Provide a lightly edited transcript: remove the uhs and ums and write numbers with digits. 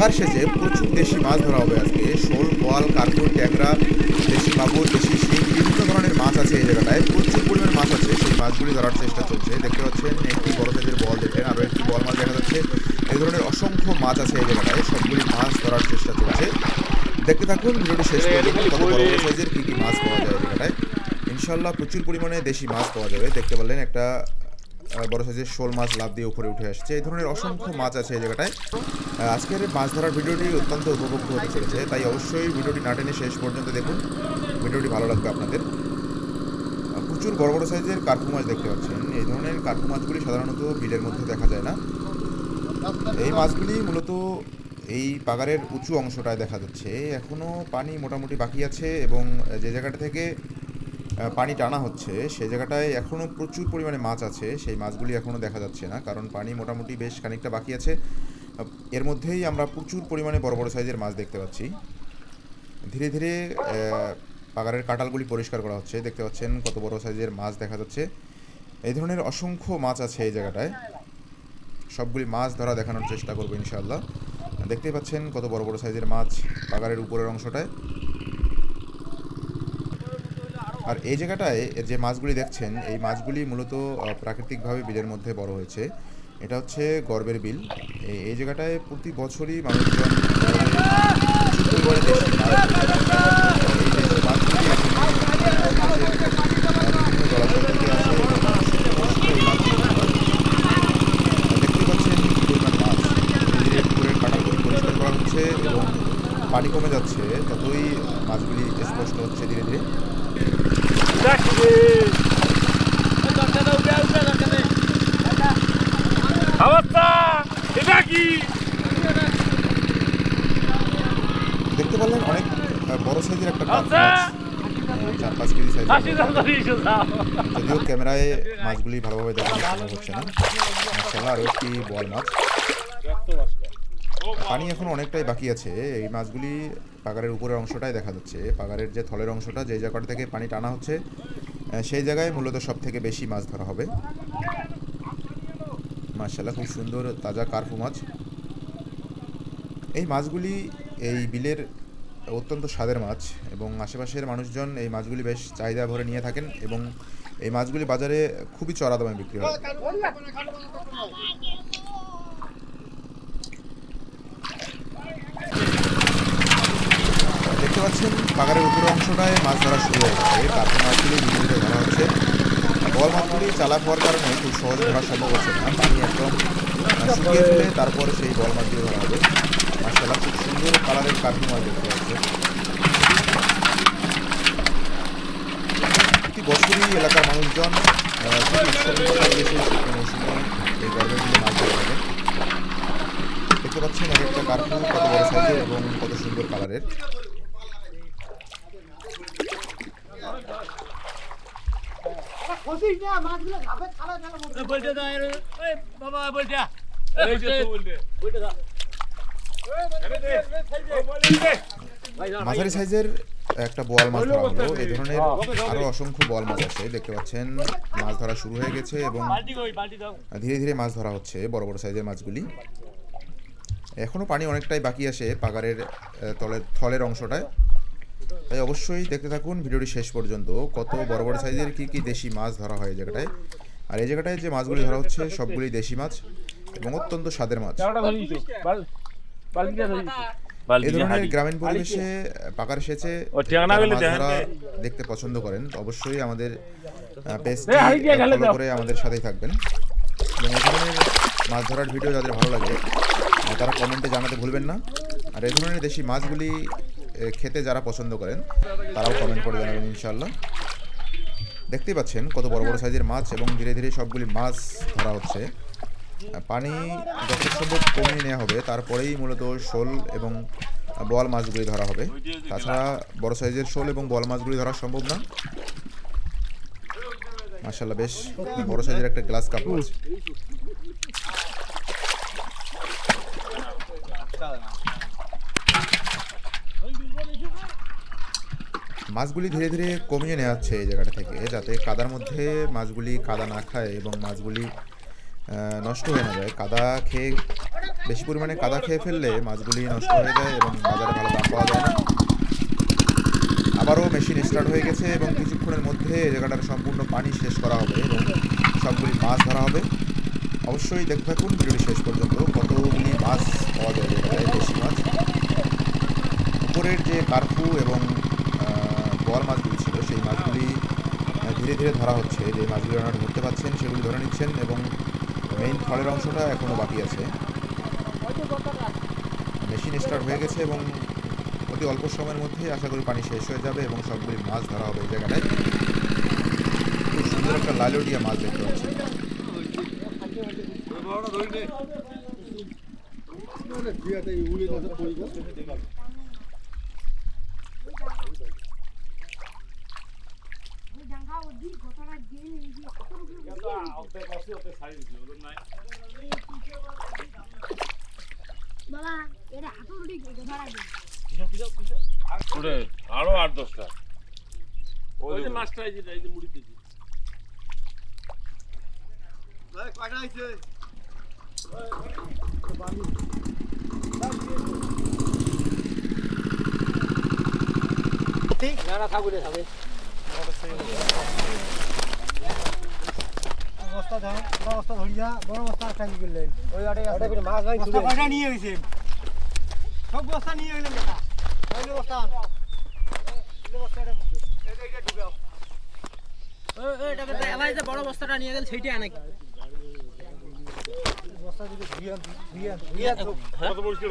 পাকার সেচে প্রচুর দেশি মাছ ধরা হবে আজকে। শোল, বোয়াল, কার্পুর, ট্যাংরা, দেশি মাগুর, দেশি শিং, বিভিন্ন ধরনের মাছ আছে এই জায়গাটায়। প্রচুর পরিমাণ মাছ আছে, সেই মাছগুলি ধরার চেষ্টা চলছে। দেখতে পাচ্ছেন একটি বড় সাইজের বল দেখেন, আরও একটি বল মাছ দেখা যাচ্ছে। এই ধরনের অসংখ্য মাছ আছে এই জায়গাটায়, সবগুলি মাছ ধরার চেষ্টা চলছে। দেখতে থাকুন ভিডিওটি শেষ পর্যন্ত, কত বড় বড় সাইজের কী কী মাছ পাওয়া যায় এই জায়গাটায়। ইনশাল্লাহ প্রচুর পরিমাণে দেশি মাছ পাওয়া যাবে। দেখতে পারলেন একটা বড় সাইজের শোল মাছ লাফ দিয়ে উপরে উঠে আসছে। এই ধরনের অসংখ্য মাছ আছে এই জায়গাটায়। আজকের মাছ ধরার ভিডিওটি অত্যন্ত উপভোগ্য হতে চলেছে, তাই অবশ্যই ভিডিওটি না টেনে শেষ পর্যন্ত দেখুন, ভিডিওটি ভালো লাগবে আপনাদের। প্রচুর বড় বড় সাইজের কার্পু মাছ দেখতে পাচ্ছেন। এই ধরনের কার্পু মাছগুলি সাধারণত বিলের মধ্যে দেখা যায় না। এই মাছগুলি মূলত এই পাগারের উঁচু অংশটায় দেখা যাচ্ছে। এখনও পানি মোটামুটি বাকি আছে এবং যে জায়গাটা থেকে পানি টানা হচ্ছে সেই জায়গাটায় এখনও প্রচুর পরিমাণে মাছ আছে। সেই মাছগুলি এখনও দেখা যাচ্ছে না, কারণ পানি মোটামুটি বেশ খানিকটা বাকি আছে। এর মধ্যেই আমরা প্রচুর পরিমাণে বড় বড় সাইজের মাছ দেখতে পাচ্ছি। ধীরে ধীরে পাগারের কাঁটালগুলি পরিষ্কার করা হচ্ছে। দেখতে পাচ্ছেন কত বড় সাইজের মাছ দেখা যাচ্ছে। এই ধরনের অসংখ্য মাছ আছে এই জায়গাটায়, সবগুলি মাছ ধরা দেখানোর চেষ্টা করবো ইনশাআল্লাহ। দেখতেই পাচ্ছেন কত বড় বড় সাইজের মাছ পাগারের উপরের অংশটায়। আর এই জায়গাটায় যে মাছগুলি দেখছেন, এই মাছগুলি মূলত প্রাকৃতিকভাবে বিলের মধ্যে বড় হয়েছে। এটা হচ্ছে গর্বের বিল। এই জায়গাটায় প্রতি বছরই মানুষজন এবং পানি কমে যাচ্ছে, ততই মাছগুলি স্পষ্ট হচ্ছে ধীরে ধীরে। দেখতে পারলেন অনেক বড় সাইজের একটা কাপ মাছ, 4-5 কেজি সাইজ। যদিও ক্যামেরায় মাছগুলি ভালোভাবে দেখানো সম্ভব হচ্ছে না। মাশাআল্লাহ, আরও একটি বোয়াল মাছ। পানি এখন অনেকটাই বাকি আছে। এই মাছগুলি পাগারের উপরের অংশটাই দেখা যাচ্ছে। পাগারের যে থলের অংশটা, যে জায়গাটা থেকে পানি টানা হচ্ছে, সেই জায়গায় মূলত সব থেকে বেশি মাছ ধরা হবে। মাশাআল্লাহ, খুব সুন্দর তাজা কার্পু মাছ। এই মাছগুলি এই বিলের অত্যন্ত স্বাদের মাছ এবং আশেপাশের মানুষজন এই মাছগুলি বেশ চাহিদা ভরে নিয়ে থাকেন এবং এই মাছগুলি বাজারে খুবই চড়া দামে বিক্রি হয়। দেখতে পাচ্ছেন পাগারের উপরের অংশটায় মাছ ধরা শুরু হয়ে গেছে। কার্পু মাছগুলি ধীরে ধীরে ধরা হচ্ছে। বল মাছগুলি চালাক হওয়ার কারণে খুব সহজে ধরা সম্ভব হচ্ছে না। পানি একদম শুকিয়ে ফেলে তারপরে সেই বল মাছগুলি ধরা হবে। মাশাআল্লাহ, খুব সুন্দর কালারের কার্পু মাছ দেখতে পাচ্ছে। প্রতি বছরই এলাকার মানুষজন এই গর্বের দিকে মাছ ধরে থাকে। দেখতে পাচ্ছেন এক একটা কার্পু কত বড় সাইজের এবং কত সুন্দর কালারের। মাঝারি সাইজের একটা বোয়াল মাছ ধরা হলো। এই ধরনের আরো অসংখ্য বোয়াল মাছ আছে। দেখতে পাচ্ছেন মাছ ধরা শুরু হয়ে গেছে এবং ধীরে ধীরে মাছ ধরা হচ্ছে বড় বড় সাইজের মাছগুলি। এখনো পানি অনেকটাই বাকি আসে পাগারের থলের অংশটায়, তাই অবশ্যই দেখতে থাকুন ভিডিওটি শেষ পর্যন্ত, কত বড় বড় সাইজের কী কী দেশি মাছ ধরা হয় এই জায়গাটায়। আর এই জায়গাটায় যে মাছগুলি ধরা হচ্ছে সবগুলি দেশি মাছ এবং অত্যন্ত স্বাদের মাছ। এই ধরনের গ্রামীণ পরিবেশে পাকার সেচে মাছ ধরা দেখতে পছন্দ করেন অবশ্যই আমাদের পেজটি ফলো করে আমাদের সাথেই থাকবেন এবং এই ধরনের মাছ ধরার ভিডিও যাদের ভালো লাগে তারা কমেন্টে জানাতে ভুলবেন না। আর এই ধরনের দেশি মাছগুলি খেতে যারা পছন্দ করেন তারাও কমেন্ট করে জানাবেন ইনশাআল্লাহ। দেখতেই পাচ্ছেন কত বড় বড় সাইজের মাছ এবং ধীরে ধীরে সবগুলি মাছ ধরা হচ্ছে। পানি যতটা সম্ভব কমিয়ে নেওয়া হবে, তারপরেই মূলত শোল এবং বোয়াল মাছগুলি ধরা হবে। তাছাড়া বড় সাইজের শোল এবং বোয়াল মাছগুলি ধরা সম্ভব না। মাশাআল্লাহ, বেশ বড় সাইজের একটা গ্লাস কাপ মাছ। মাছগুলি ধীরে ধীরে কমিয়ে নেওয়া হচ্ছে এই জায়গাটা থেকে, যাতে কাদার মধ্যে মাছগুলি কাদা না খায় এবং মাছগুলি নষ্ট হয়ে না যায়। কাদা খেয়ে বেশি পরিমাণে কাদা খেয়ে ফেললে মাছগুলি নষ্ট হয়ে যায় এবং বাজারে ভালো দাম পাওয়া যায় না। আবারও মেশিন স্টার্ট হয়ে গেছে এবং কিছুক্ষণের মধ্যে এই জায়গাটার সম্পূর্ণ পানি শেষ করা হবে এবং সবগুলি মাছ ধরা হবে। অবশ্যই দেখতে থাকুন ভিডিওটি শেষ পর্যন্ত, কতগুলি মাছ পাওয়া যায় জায়গাটায়, দেশি মাছ। উপরের যে কার্পু এবং বোয়াল মাছগুলি ছিল সেই মাছগুলি ধীরে ধীরে ধরা হচ্ছে। যে মাছগুলি আপনারা ধরতে পাচ্ছেন সেগুলি ধরে নিচ্ছেন এবং মেইন থলের অংশটা এখনও বাকি আছে। মেশিন স্টার্ট হয়ে গেছে এবং অতি অল্প সময়ের মধ্যে আশা করি পানি শেষ হয়ে যাবে এবং সবগুলি মাছ ধরা হবে এই জায়গাটায়। খুব সুন্দর একটা লাইলোডিয়া মাছ দেখতে পাচ্ছেন। আরো 8-10টা ওই যে মাছটা এই যে মুড়িতে বস্তা ধর, বড় বস্তা ধরিয়া বড় বস্তা টাঙ্গি করলেন। ওই আটে করে মাছ ভাই বস্তা কয়টা নিয়ে গেছেন? সব বস্তা নিয়ে গেলেন দাদা। ওই বস্তা এই বস্তাটা এটা ঢুকাও। এটাকে এলাই যে বড় বস্তাটা নিয়ে গেল সেইটা নাকি বস্তা যদি ধুইয়া কত বড় ছিল